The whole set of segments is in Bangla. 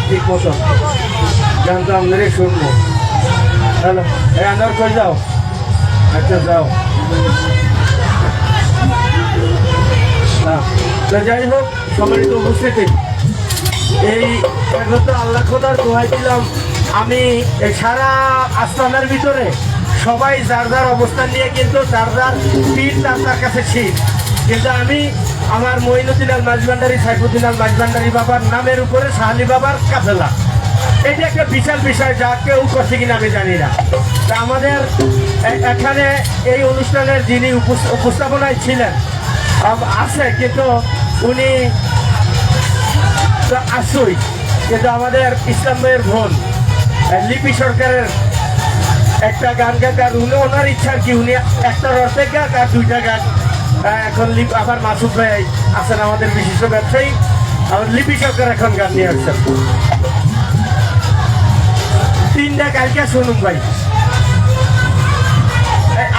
ঠিক মতো গান তো আমাদেরই শুনবো। হ্যালো, এই আন্দার কই যাও? আচ্ছা যাও। তো যাই হোক, সম্মানিত উপস্থিতি, এই একমাত্র আল্লাহ খোদার দোহাই দিলাম, আমি সারা আস্তানার ভিতরে সবাই যার যার অবস্থান নিয়ে কিন্তু যার যার পীর তার কাছে শীত, কিন্তু আমি আমার মঈনুদ্দিন আল মাঝভান্ডারী, সাইফুদ্দিন আল মাঝভান্ডারী বাবার নামের উপরে শাহালি বাবার কাফেলা। এটি একটা বিশাল বিষয়, যা কেউ করছে কিনা আমি জানি না। তা আমাদের এখানে এই অনুষ্ঠানের যিনি উপস্থাপনায় ছিলেন আছে, কিন্তু উনি তো আসুই, কিন্তু আমাদের ইসলাম ভাইয়ের বোন লিপি সরকারের একটা গান গাক, আর উনি ওনার ইচ্ছা আর কি, উনি একটা অর্ধেক গাক আর দুইটা গান। এখন আবার মাসুদ ভাই আছেন আমাদের বিশিষ্ট ব্যবসায়ী, আমার লিপি সরকার এখন গান নিয়ে আসছেন। তিনটা কালকে শুনুন ভাই,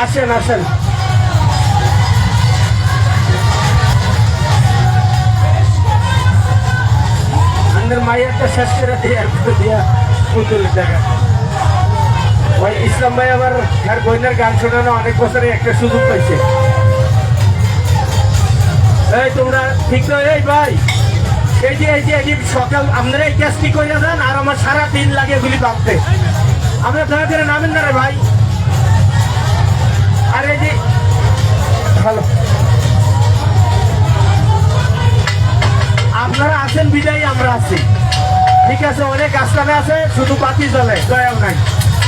আসেন আসেন। আমাদের মাইয়ারটা শেষ করে দিয়ে দিয়া পুতুল দেখা। ওই ইসলাম ভাই আবার আর বইনার গান শোনানো অনেক বছরে একটা সুযোগ পাইছে। এই তোমরা ঠিক নয়, এই ভাই এই যে সকাল আপনারা এই কাজ কি করে যান, আর আমার সারা দিন লাগে এগুলি ভাবতে। আমরা দয়া করে নামেন না রে ভাই। আর এই যে ভালো আপনারা আছেন বিদায় আমরা আছি, ঠিক আছে। অনেক আস্তানে আছে, শুধু বাতি চলে, দয়াল নাই,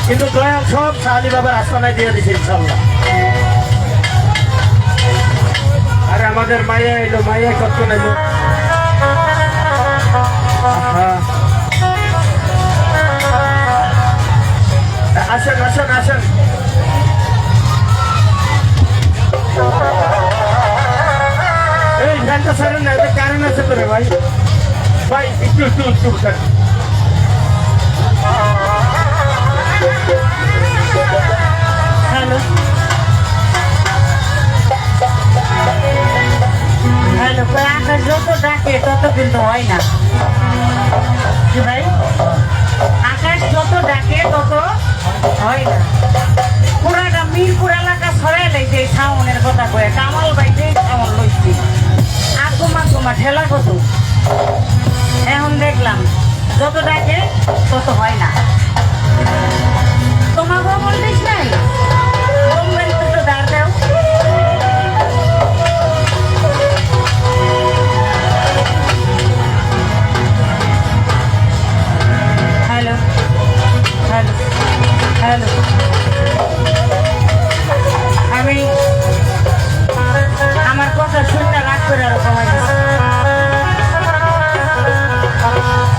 কিন্তু দয়াল সব শাহালি বাবার আস্তানায় দিয়ে দিচ্ছে ইনশাল্লাহ। আরে আমাদের মাইয়া এলো, মাইয়া কত নাইলো। আসেন আসেন আসেন। এই ফ্যানটা ছাড়েন না, এটা কারেন্ট আছে তো রে ভাই। ভাই একটু একটু একটু হ্যালো হ্যালো, আকাশ যত ডাকে তত কিন্তু হয় না ভাই, আকাশ যত ডাকে তত হয় না। পুরাটা মিরপুর এলাকা ছড়াই লাইছে এই সাউনের কথা কয়ে, কামাল বাইতে সাউন লইছি, আগুমা ঠেলা কত। এখন দেখলাম যত ডাকে তত হয় না। তোমাকেও বলতিস নাই তোমরা তো দাঁড় দাও। হ্যালো হ্যালো হ্যালো, আমি আমার কথা শুনতে রাগ করে আরো কমাই দিচ্ছি।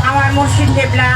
আমার মুর্শিদ কেবলা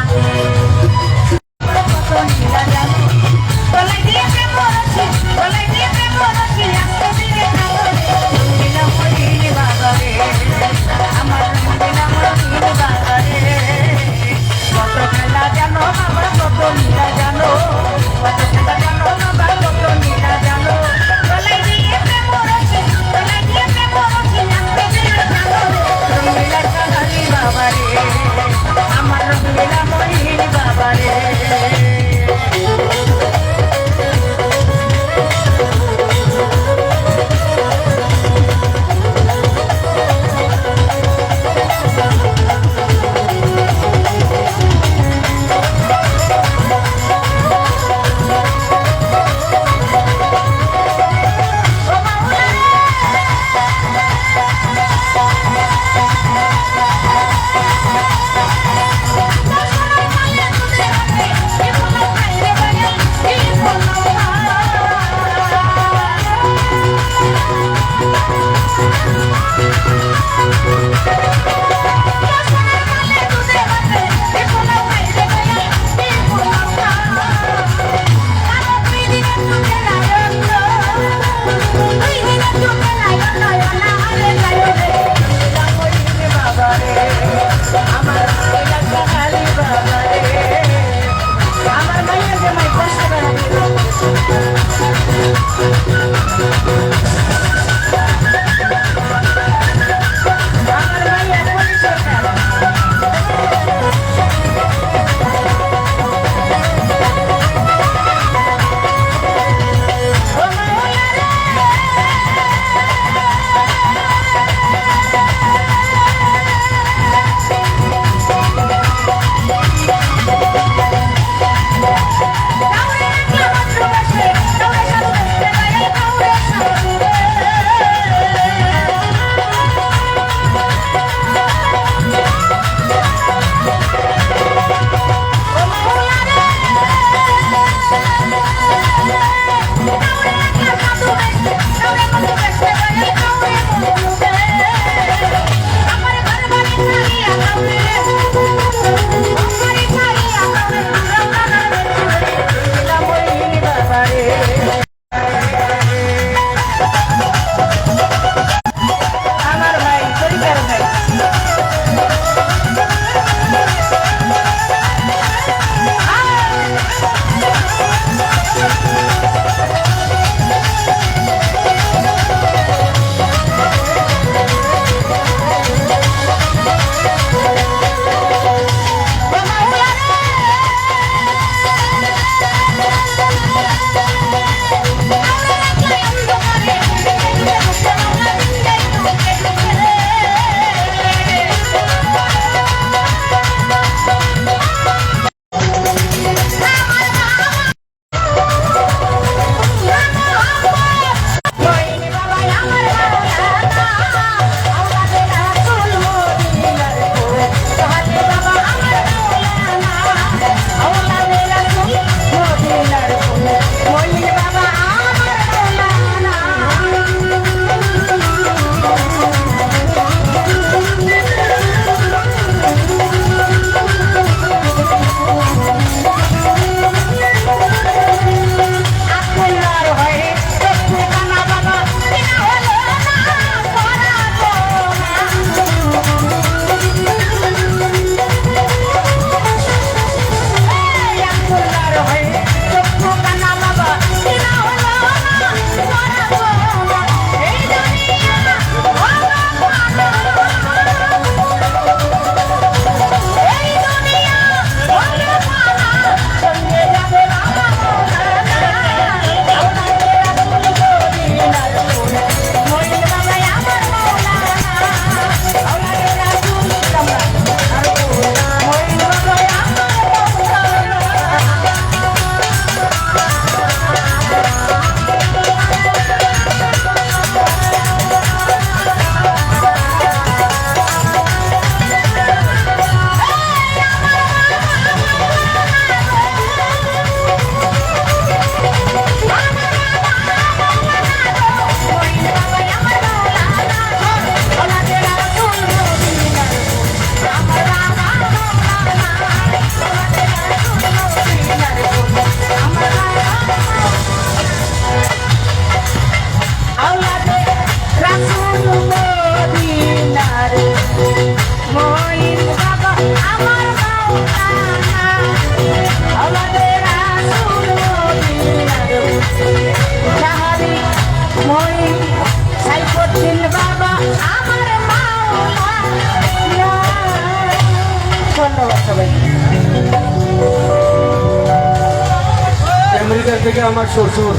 থেকে আমার শ্বশুর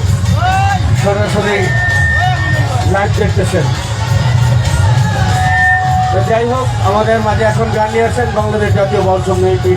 সরাসরি লাইভ দেখতেছেন। তো যাই হোক, আমাদের মাঝে এখন গান নিয়ে আসেন বাংলাদেশ জাতীয় বল সঙ্গীত।